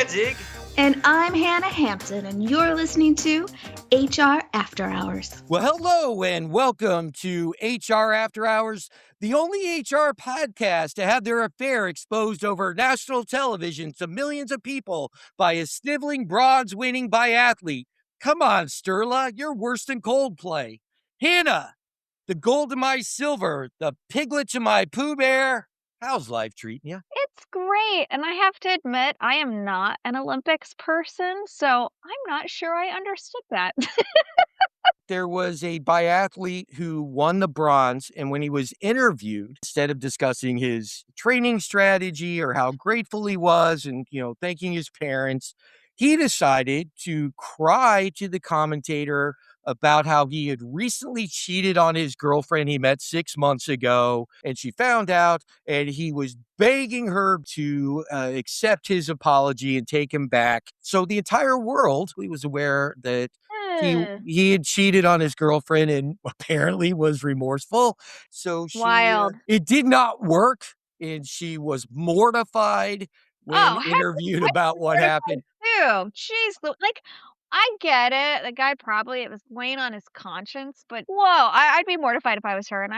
Dig. And I'm Hannah Hampton, and you're listening to HR After Hours. Well, hello and welcome to HR After Hours, the only HR podcast to have their affair exposed over national television to millions of people by a sniveling bronze-winning biathlete. Come on, Sterla, you're worse than Coldplay. Hannah, the gold to my silver, the piglet to my Pooh Bear. How's life treating you? It's great, and I have to admit, I am not an Olympics person, so I'm not sure I understood that. There was a biathlete who won the bronze, and when he was interviewed, instead of discussing his training strategy or how grateful he was and, thanking his parents, he decided to cry to the commentator about how he had recently cheated on his girlfriend he met 6 months ago, and she found out, and he was begging her to accept his apology and take him back. So the entire world, he was aware that he had cheated on his girlfriend and apparently was remorseful. So Wild. it did not work, and she was mortified when Oh, heck, interviewed about what happened. too. Jeez, I get it. The guy probably it was weighing on his conscience, but whoa, I'd be mortified if I was her, and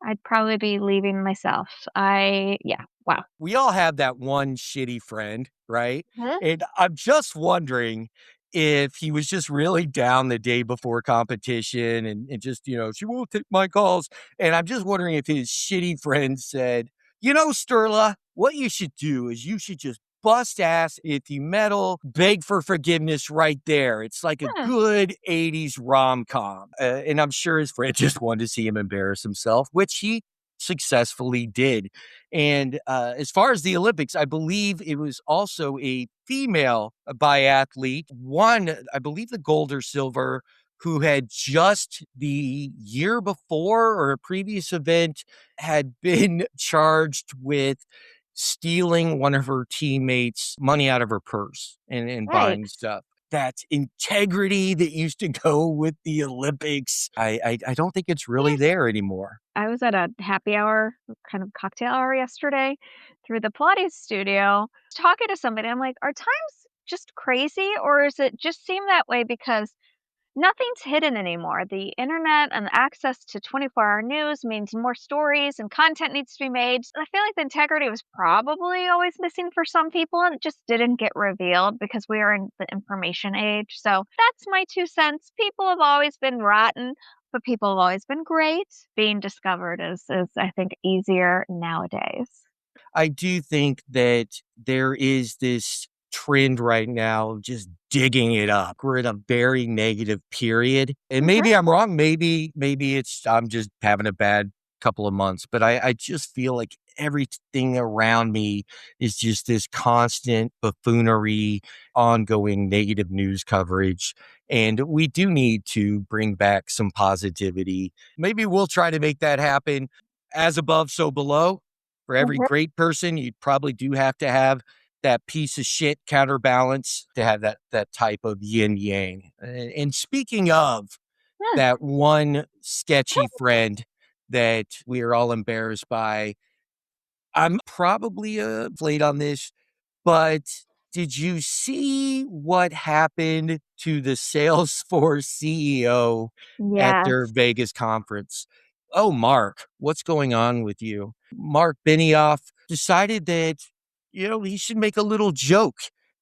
I'd probably be leaving myself. Wow. We all have that one shitty friend, right? Huh? And I'm just wondering if he was just really down the day before competition and just, she won't take my calls. And I'm just wondering if his shitty friend said, Sterla, what you should do is you should just bust ass if you meddle, beg for forgiveness right there. It's like a good 80s rom-com. And I'm sure his friend just wanted to see him embarrass himself, which he successfully did. And as far as the Olympics, I believe it was also a female biathlete, won, I believe, the gold or silver, who had just the year before or a previous event had been charged with stealing one of her teammates' money out of her purse and buying stuff. That integrity that used to go with the Olympics, I don't think it's really there anymore. I was at a happy hour, kind of cocktail hour yesterday through the Pilates studio, talking to somebody. I'm like, are times just crazy, or is it just seem that way because nothing's hidden anymore? The internet and the access to 24-hour news means more stories and content needs to be made. I feel like the integrity was probably always missing for some people, and it just didn't get revealed because we are in the information age. So that's my 2 cents. People have always been rotten, but people have always been great. Being discovered is I think, easier nowadays. I do think that there is this trend right now of just digging it up. We're in a very negative period. And maybe I'm wrong. Maybe I'm just having a bad couple of months, but I just feel like everything around me is just this constant buffoonery, ongoing negative news coverage. And we do need to bring back some positivity. Maybe we'll try to make that happen. As above, so below. For every great person, you probably do have to have that piece of shit counterbalance to have that type of yin yang. And speaking of that one sketchy friend that we are all embarrassed by, I'm probably late on this, but did you see what happened to the Salesforce CEO at their Yes. Vegas conference? Oh, Mark, what's going on with you? Mark Benioff decided that, he should make a little joke.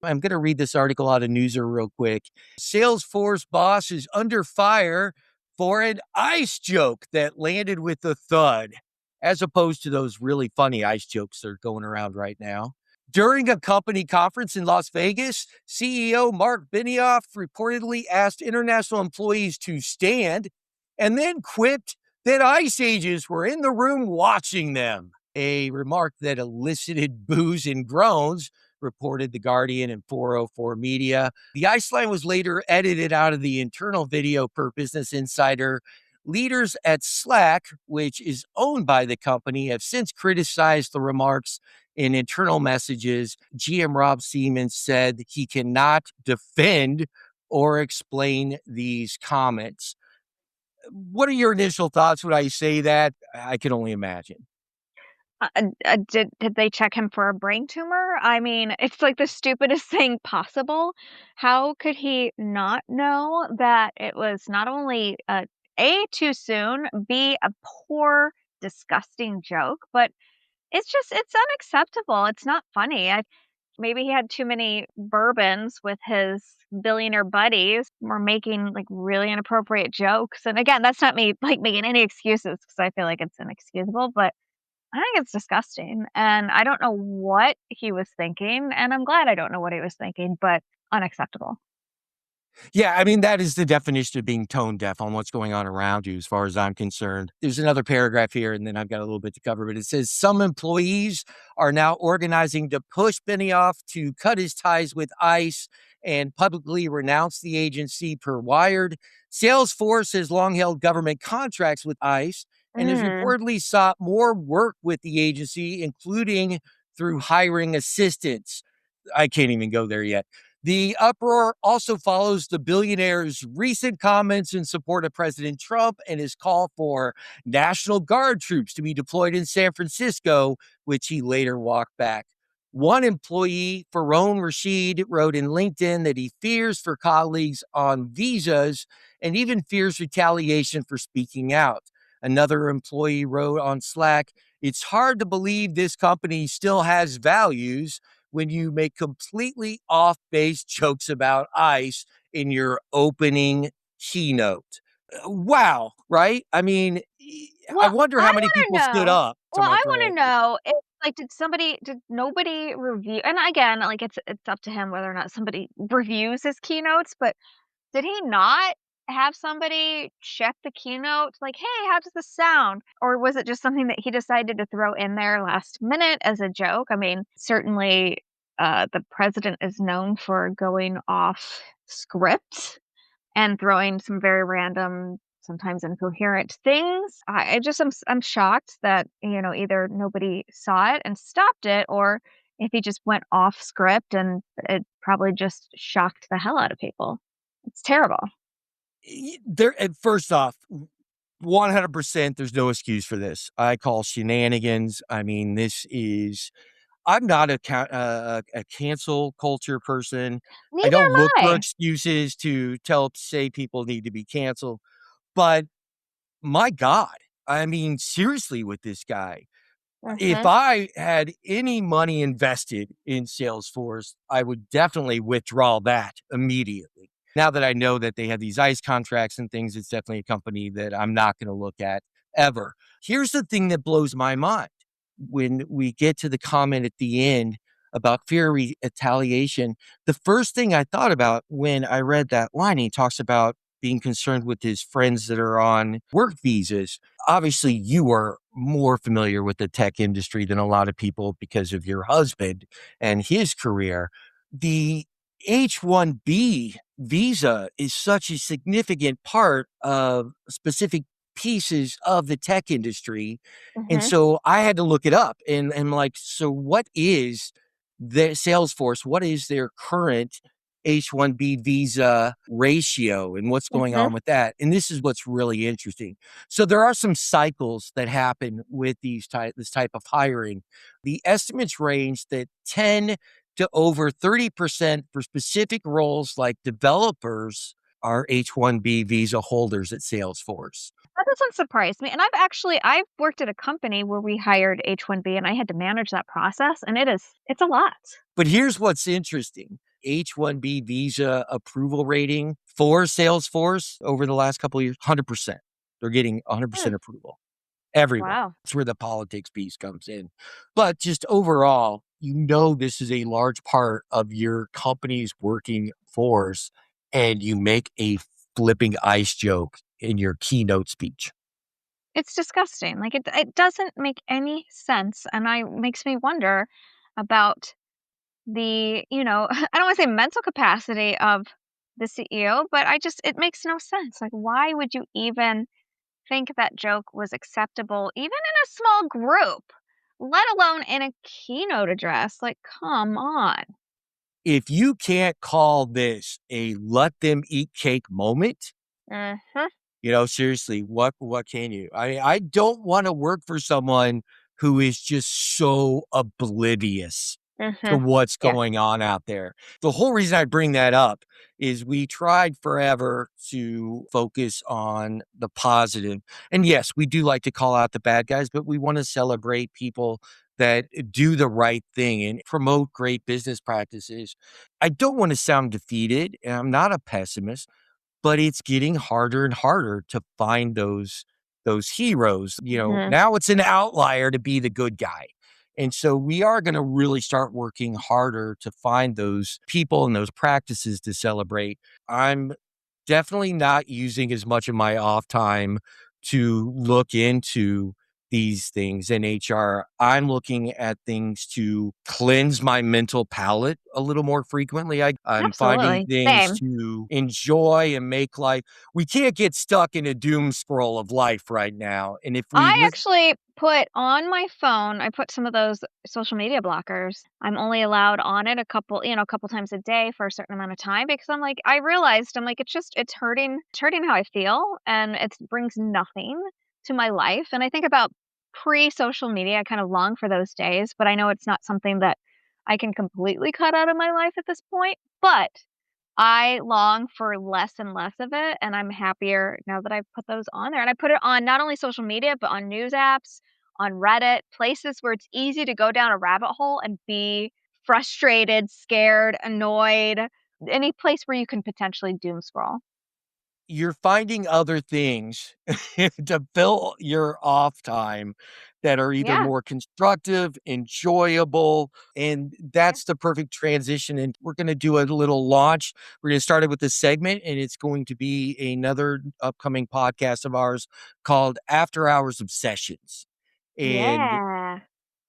I'm going to read this article out of Newser real quick. Salesforce boss is under fire for an ice joke that landed with a thud, as opposed to those really funny ice jokes that are going around right now. During a company conference in Las Vegas, CEO Mark Benioff reportedly asked international employees to stand and then quipped that ice ages were in the room watching them, a remark that elicited boos and groans, reported The Guardian and 404 Media. The ice line was later edited out of the internal video per Business Insider. Leaders at Slack, which is owned by the company, have since criticized the remarks in internal messages. GM Rob Siemens said he cannot defend or explain these comments. What are your initial thoughts when I say that? I can only imagine. Did they check him for a brain tumor? I mean, it's like the stupidest thing possible. How could he not know that it was not only A, too soon, B, a poor, disgusting joke, but it's unacceptable. It's not funny. Maybe he had too many bourbons with his billionaire buddies, were making like really inappropriate jokes. And again, that's not me like making any excuses because I feel like it's inexcusable, but I think it's disgusting, and I don't know what he was thinking, and I'm glad I don't know what he was thinking, but unacceptable. Yeah, I mean, that is the definition of being tone deaf on what's going on around you, as far as I'm concerned. There's another paragraph here, and then I've got a little bit to cover, but it says some employees are now organizing to push Benioff to cut his ties with ICE and publicly renounce the agency per Wired. Salesforce has long held government contracts with ICE and has Mm. reportedly sought more work with the agency, including through hiring assistants. I can't even go there yet. The uproar also follows the billionaire's recent comments in support of President Trump and his call for National Guard troops to be deployed in San Francisco, which he later walked back. One employee, Farone Rashid, wrote in LinkedIn that he fears for colleagues on visas and even fears retaliation for speaking out. Another employee wrote on Slack, "It's hard to believe this company still has values when you make completely off-base jokes about ICE in your opening keynote." Wow, right? I mean, I Well, wonder I how many wanna people stood know up to well, my I friend. wanna know if, like, did nobody review and again, like, it's up to him whether or not somebody reviews his keynotes, but did he not have somebody check the keynote? Like, "Hey, how does this sound?" Or was it just something that he decided to throw in there last minute as a joke? I mean, certainly, the president is known for going off script and throwing some very random, sometimes incoherent things. I'm shocked that, either nobody saw it and stopped it, or if he just went off script and it probably just shocked the hell out of people. It's terrible. There, and first off, 100%, there's no excuse for this. I call shenanigans. I mean, I'm not a cancel culture person. I Neither don't am look for I. excuses to say people need to be canceled. But my God, I mean, seriously, with this guy, if Mhm. I had any money invested in Salesforce, I would definitely withdraw that immediately. Now that I know that they have these ICE contracts and things, it's definitely a company that I'm not going to look at ever. Here's the thing that blows my mind when we get to the comment at the end about fear of retaliation. The first thing I thought about when I read that line, he talks about being concerned with his friends that are on work visas. Obviously, you are more familiar with the tech industry than a lot of people because of your husband and his career. The H-1B visa is such a significant part of specific pieces of the tech industry. And Mhm. so I had to look it up and like, so what is the Salesforce? What is their current H-1B visa ratio and what's going Mhm. on with that? And this is what's really interesting. So there are some cycles that happen with this type of hiring. The estimates range that 10 to over 30% for specific roles like developers are H-1B visa holders at Salesforce. That doesn't surprise me, and I've worked at a company where we hired H-1B, and I had to manage that process, and it's a lot. But here's what's interesting. H-1B visa approval rating for Salesforce over the last couple of years, 100%. They're getting Hmm. 100% approval everywhere. Wow. That's where the politics piece comes in. But just overall, this is a large part of your company's working force, and you make a flipping ice joke in your keynote speech. It's disgusting. Like, it doesn't make any sense, and I makes me wonder about I don't wanna say mental capacity of the CEO, but it makes no sense. Like, why would you even think that joke was acceptable, even in a small group, let alone in a keynote address? Like, come on. If you can't call this a let them eat cake moment, Mhm. seriously, what can you? I don't wanna work for someone who is just so oblivious to Mhm. what's Yeah. going on out there. The whole reason I bring that up is we tried forever to focus on the positive. And yes, we do like to call out the bad guys, but we want to celebrate people that do the right thing and promote great business practices. I don't want to sound defeated, and I'm not a pessimist, but it's getting harder and harder to find those heroes. Mhm. Now it's an outlier to be the good guy. And so we are going to really start working harder to find those people and those practices to celebrate. I'm definitely not using as much of my off time to look into these things in HR. I'm looking at things to cleanse my mental palate a little more frequently. I'm finding Absolutely. things Same. to enjoy and make life. We can't get stuck in a doom scroll of life right now. And if we I listen, actually put on my phone, I put some of those social media blockers. I'm only allowed on it a couple times a day for a certain amount of time because I realized it's hurting how I feel and it brings nothing to my life. And I think about pre-social media, I kind of long for those days, but I know it's not something that I can completely cut out of my life at this point. But I long for less and less of it, and I'm happier now that I've put those on there, and I put it on not only social media, but on news apps, on Reddit, places where it's easy to go down a rabbit hole and be frustrated, scared, annoyed, any place where you can potentially doom scroll. you're finding other things to fill your off time that are either Yeah, more constructive, enjoyable, and yeah. that's the perfect transition. And we're going to do a little launch. We're going to start it with this segment, and it's going to be another upcoming podcast of ours called After Hours Obsessions. And Yeah.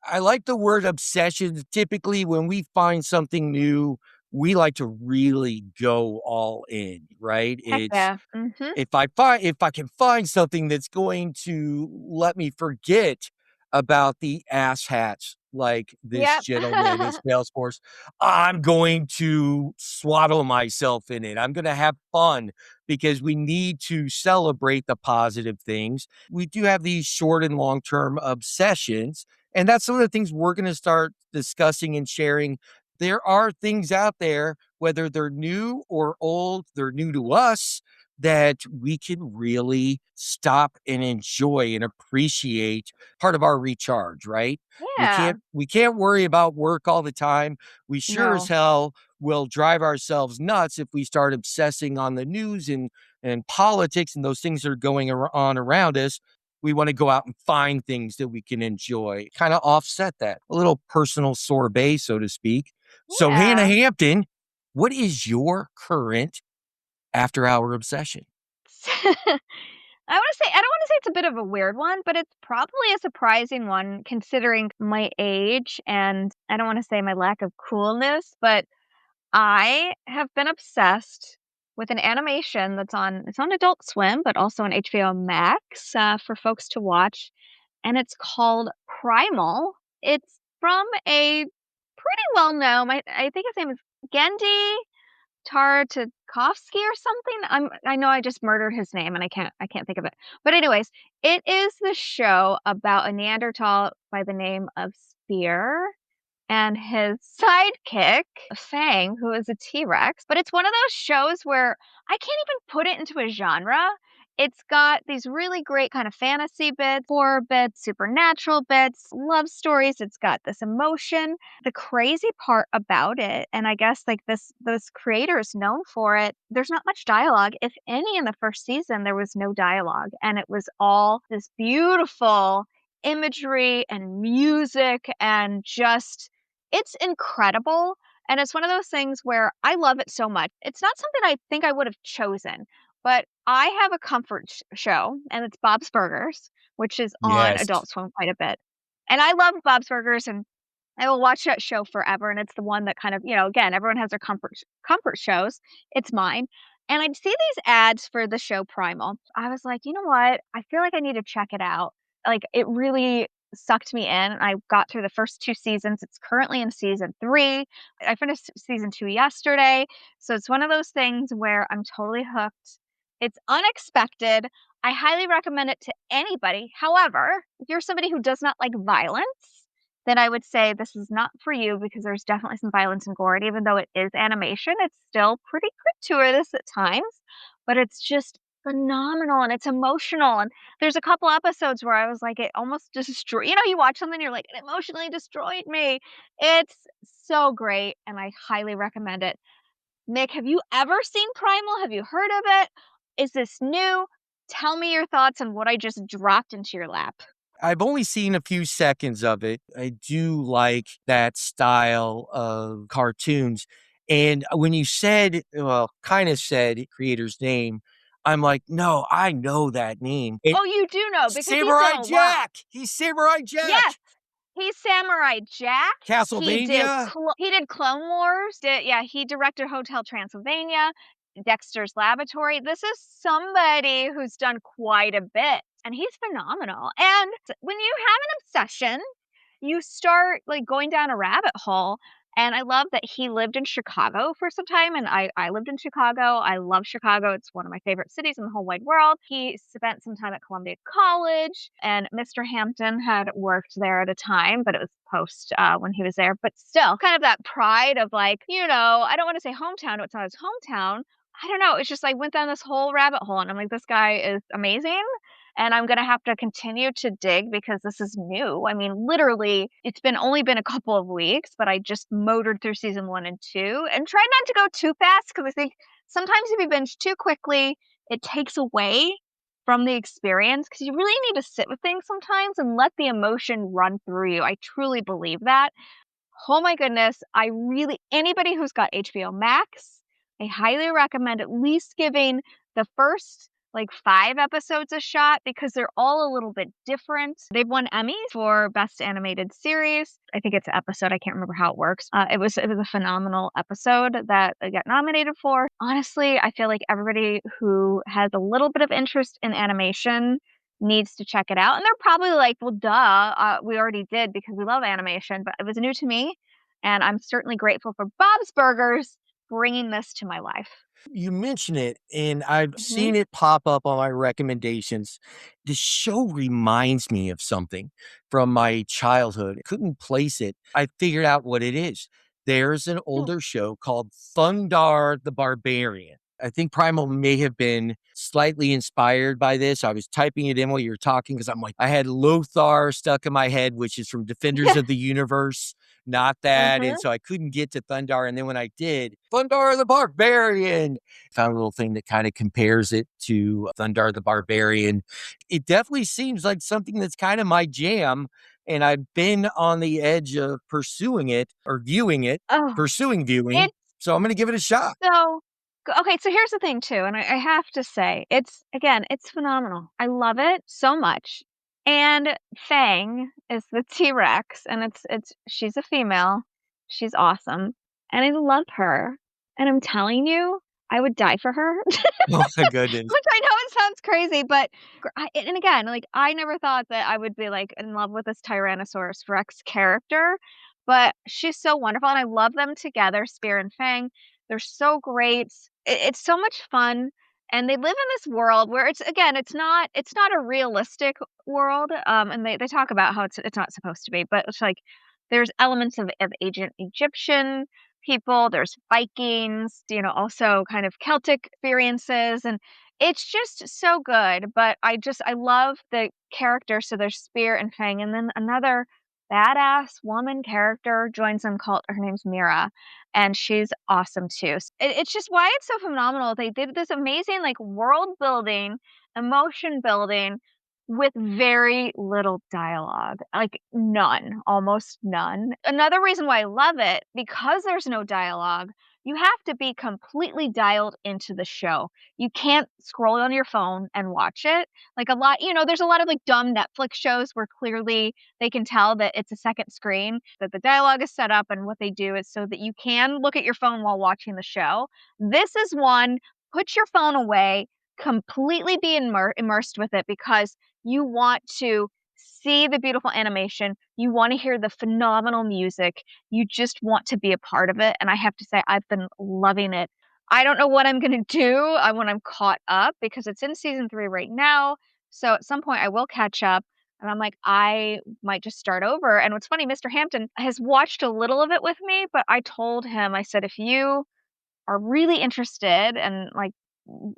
I like the word obsession. Typically, when we find something new, we like to really go all in, right? Heck It's yeah. Mhm. if I can find something that's going to let me forget about the asshats like this Yep. gentleman in Salesforce, I'm going to swaddle myself in it. I'm going to have fun because we need to celebrate the positive things. We do have these short and long term obsessions. And that's some of the things we're going to start discussing and sharing. There are things out there, whether they're new or old, they're new to us, that we can really stop and enjoy and appreciate. Part of our recharge, right? We Yeah. can't we can't worry about work all the time. We sure as No. hell will drive ourselves nuts if we start obsessing on the news and politics and those things that are going on around us. We want to go out and find things that we can enjoy, kind of offset that, a little personal sorbet, so to speak. So, Hannah Yeah. Hampton, what is your current after hour obsession? I don't wanna say it's a bit of a weird one, but it's probably a surprising one considering my age and I don't wanna say my lack of coolness, but I have been obsessed with an animation it's on Adult Swim, but also on HBO Max, for folks to watch, and it's called Primal. It's from a pretty well-known I think his name is Gendy Tartakovsky or something? I know I just murdered his name and I can't think of it. But anyways, it is the show about a Neanderthal by the name of Spear and his sidekick, Fang, who is a T-Rex. But it's one of those shows where I can't even put it into a genre. It's got these really great kind of fantasy bits, horror bits, supernatural bits, love stories. It's got this emotion. The crazy part about it, and I guess like this creator is known for it, there's not much dialogue. If any in the first season, there was no dialogue. And it was all this beautiful imagery and music and just it's incredible, and it's one of those things where I love it so much. It's not something I think I would have chosen, but I have a comfort show, and it's Bob's Burgers, which is on Yes. Adult Swim quite a bit. And I love Bob's Burgers, and I will watch that show forever, and it's the one that kind of, again, everyone has their comfort shows. It's mine. And I'd see these ads for the show Primal. I was like, "You know what? I feel like I need to check it out." Like, it really sucked me in. I got through the first 2 seasons. It's currently in season 3. I finished season 2 yesterday. So it's one of those things where I'm totally hooked. It's unexpected. I highly recommend it to anybody. However, if you're somebody who does not like violence, then I would say this is not for you because there's definitely some violence and gore. And even though it is animation, it's still pretty gratuitous at times, but it's just phenomenal and it's emotional. And there's a couple episodes where I was like, it almost destroyed, you watch something, you're like, it emotionally destroyed me. It's so great. And I highly recommend it. Mick, have you ever seen Primal? Have you heard of it? Is this new? Tell me your thoughts on what I just dropped into your lap. I've only seen a few seconds of it. I do like that style of cartoons. And when you said, well, kind of said creator's name, I'm like, no, I know that name. Oh, you do know because he's Samurai done a lot. Jack. He's Samurai Jack. Yes, he's Samurai Jack. Castlevania. He did Clone Wars. He directed Hotel Transylvania, Dexter's Laboratory. This is somebody who's done quite a bit, and he's phenomenal. And when you have an obsession, you start like going down a rabbit hole. And I love that he lived in Chicago for some time, and I lived in Chicago. I love Chicago. It's one of my favorite cities in the whole wide world. He spent some time at Columbia College, and Mr. Hampton had worked there at a time, but it was post when he was there. But still, kind of that pride of like, I don't want to say hometown. It's not his hometown. I don't know. It's just like went down this whole rabbit hole, and I'm like, this guy is amazing. And I'm going to have to continue to dig because this is new. I mean, literally, it's only been a couple of weeks, but I just motored through season 1 and 2 and tried not to go too fast because I think sometimes if you binge too quickly, it takes away from the experience because you really need to sit with things sometimes and let the emotion run through you. I truly believe that. Oh my goodness. Anybody who's got HBO Max, I highly recommend at least giving the first like 5 episodes a shot because they're all a little bit different. They've won Emmys for Best Animated Series. I think it's an episode. I can't remember how it works. It was a phenomenal episode that I got nominated for. Honestly, I feel like everybody who has a little bit of interest in animation needs to check it out. And they're probably like, well, duh, we already did because we love animation, but it was new to me. And I'm certainly grateful for Bob's Burgers bringing this to my life. You mention it, and I've Mhm. seen it pop up on my recommendations. The show reminds me of something from my childhood. I couldn't place it. I figured out what it is. There's an older show called Thundar the Barbarian. I think Primal may have been slightly inspired by this. I was typing it in while you were talking because I'm like, I had Lothar stuck in my head, which is from Defenders of the Universe, not that. And so I couldn't get to Thundar. And then when I did, Thundar the Barbarian, found a little thing that kind of compares it to Thundar the Barbarian. It definitely seems like something that's kind of my jam. And I've been on the edge of pursuing it or viewing it, pursuing viewing. It's So I'm going to give it a shot. Okay, so here's the thing too, and I have to say, it's phenomenal. I love it so much. And Fang is the T-Rex, and she's a female. She's awesome. And I love her. And I'm telling you, I would die for her. Oh my goodness. Which I know it sounds crazy, but and again, like I never thought that I would be like in love with this Tyrannosaurus Rex character, but she's so wonderful, and I love them together, Spear and Fang. They're so great. It's so much fun, and they live in this world where it's not a realistic world. And they talk about how it's not supposed to be, but it's like there's elements of ancient Egyptian people, there's Vikings, also kind of Celtic experiences, and it's just so good. But I love the character. So there's Spear and Fang, and then another badass woman character joins them called, her name's Mira, and she's awesome too. It's just why it's so phenomenal. They did this amazing like world building, emotion building with very little dialogue, like none, almost none. Another reason why I love it, because there's no dialogue, you have to be completely dialed into the show. You can't scroll on your phone and watch it. Like there's a lot of like dumb Netflix shows where clearly they can tell that it's a second screen, that the dialogue is set up, and what they do is so that you can look at your phone while watching the show. This is one, put your phone away, completely be immersed with it because you want to see the beautiful animation. You want to hear the phenomenal music. You just want to be a part of it. And I have to say, I've been loving it I don't know what I'm gonna do when I'm caught up because it's in season 3 right now. So at some point I will catch up, and I'm like, I might just start over. And what's funny, Mr. Hampton has watched a little of it with me, but I told him, I said, if you are really interested and like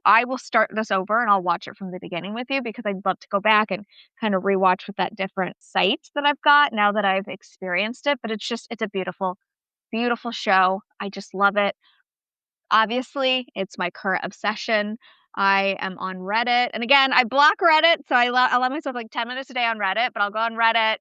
I will start this over and I'll watch it from the beginning with you because I'd love to go back and kind of rewatch with that different sight that I've got now that I've experienced it. But it's a beautiful, beautiful show. I just love it. Obviously, it's my current obsession. I am on Reddit, and again, I block Reddit, so I allow myself like 10 minutes a day on Reddit, but I'll go on Reddit,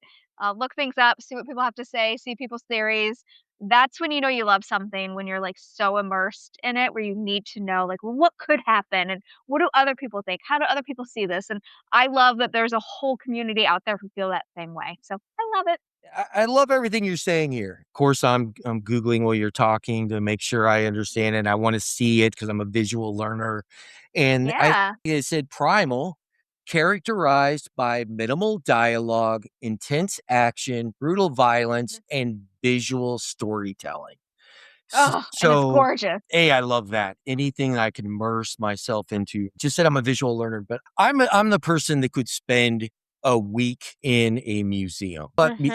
look things up, see what people have to say, see people's theories. That's when you know you love something, when you're like so immersed in it, where you need to know like, well, what could happen, and what do other people think? How do other people see this? And I love that there's a whole community out there who feel that same way. So I love it. I love everything you're saying here. Of course, I'm Googling while you're talking to make sure I understand it. I want to see it because I'm a visual learner. And Yeah. it said primal, characterized by minimal dialogue, intense action, brutal violence, and visual storytelling. Oh, and it's So, gorgeous. A, I love that. Anything that I can immerse myself into. Just said I'm a visual learner, but I'm the person that could spend a week in a museum. But Hmm.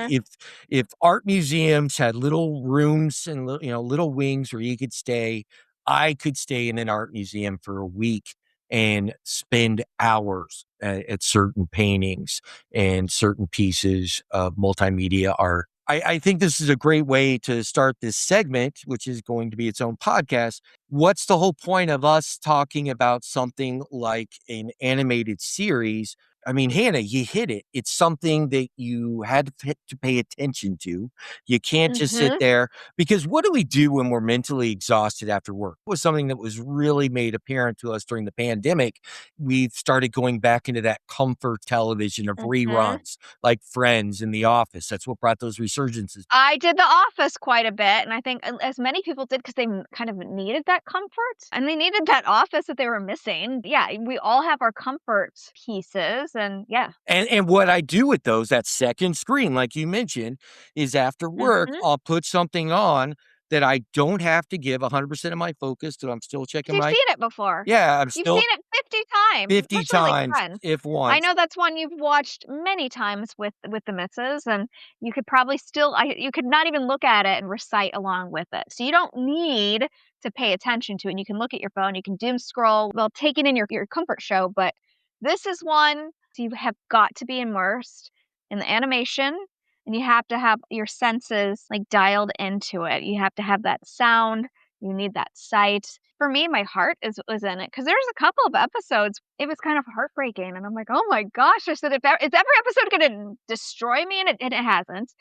if art museums had little rooms and little wings where you could stay, I could stay in an art museum for a week and spend hours at certain paintings and certain pieces of multimedia art. I think this is a great way to start this segment, which is going to be its own podcast. What's the whole point of us talking about something like an animated series? I mean, Hannah, you hit it. It's something that you had to pay attention to. You can't just sit Hmm. there because what do we do when we're mentally exhausted after work? It was something that was really made apparent to us during the pandemic. We've started going back into that comfort television of Hmm. reruns like Friends and The Office. That's what brought those resurgences. I did The Office quite a bit, and I think as many people did because they kind of needed that comfort, and they needed that office that they were missing. Yeah, we all have our comfort pieces, and yeah. And what I do with those, that second screen, like you mentioned, is after work, Mhm. I'll put something on that I don't have to give 100% of my focus to. I'm still checking You've my seen it before. yeah, I'm You've seen still it 50 times, 50 especially, like, times, Friends. if I once. know that's one you've watched many times with the missus, and you could probably still you could not even look at it and recite along with it. So you don't need to pay attention to it, and you can look at your phone, you can doom scroll while taking in your comfort show, but this is one you have got to be immersed in the animation, and you have to have your senses, like, dialed into it. You have to have that sound, you need that sight. For me, my heart is was in it because there's a couple of episodes, it was kind of heartbreaking, and I'm like, "Oh my gosh," I said, "Is every episode gonna destroy me?" And it hasn't.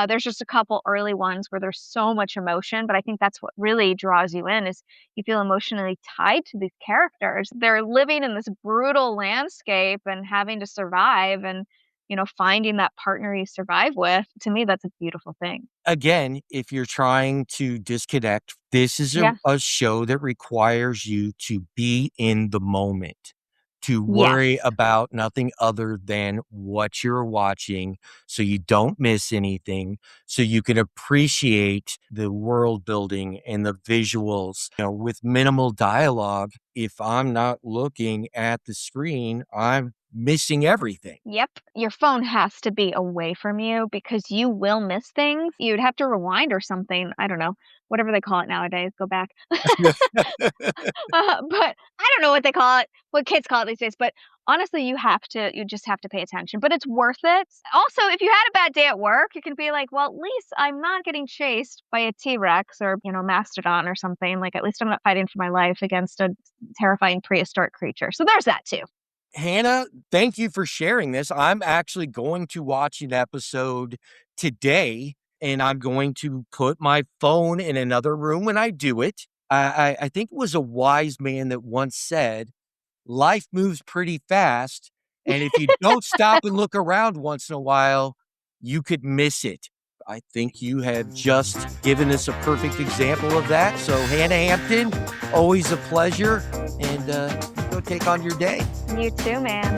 There's just a couple early ones where there's so much emotion, but I think that's what really draws you in is you feel emotionally tied to these characters. They're living in this brutal landscape and having to survive and, finding that partner you survive with. To me, that's a beautiful thing. Again, if you're trying to disconnect, this is Yeah. a show that requires you to be in the moment, to worry Yes. about nothing other than what you're watching so you don't miss anything, so you can appreciate the world building and the visuals, with minimal dialogue. If I'm not looking at the screen, I'm missing everything. Yep, your phone has to be away from you because you will miss things. You'd have to rewind or something. I don't know, whatever they call it nowadays, go back. But I don't know what they call it, what kids call it these days. But honestly, you just have to pay attention. But it's worth it. Also, if you had a bad day at work, you can be like, well, at least I'm not getting chased by a T Rex or, mastodon or something. Like, at least I'm not fighting for my life against a terrifying prehistoric creature. So there's that too. Hannah, thank you for sharing this. I'm actually going to watch an episode today, and I'm going to put my phone in another room when I do it. I think it was a wise man that once said, life moves pretty fast, and if you don't stop and look around once in a while, you could miss it. I think you have just given us a perfect example of that. So, Hannah Hampton, always a pleasure, and go take on your day. You too, man.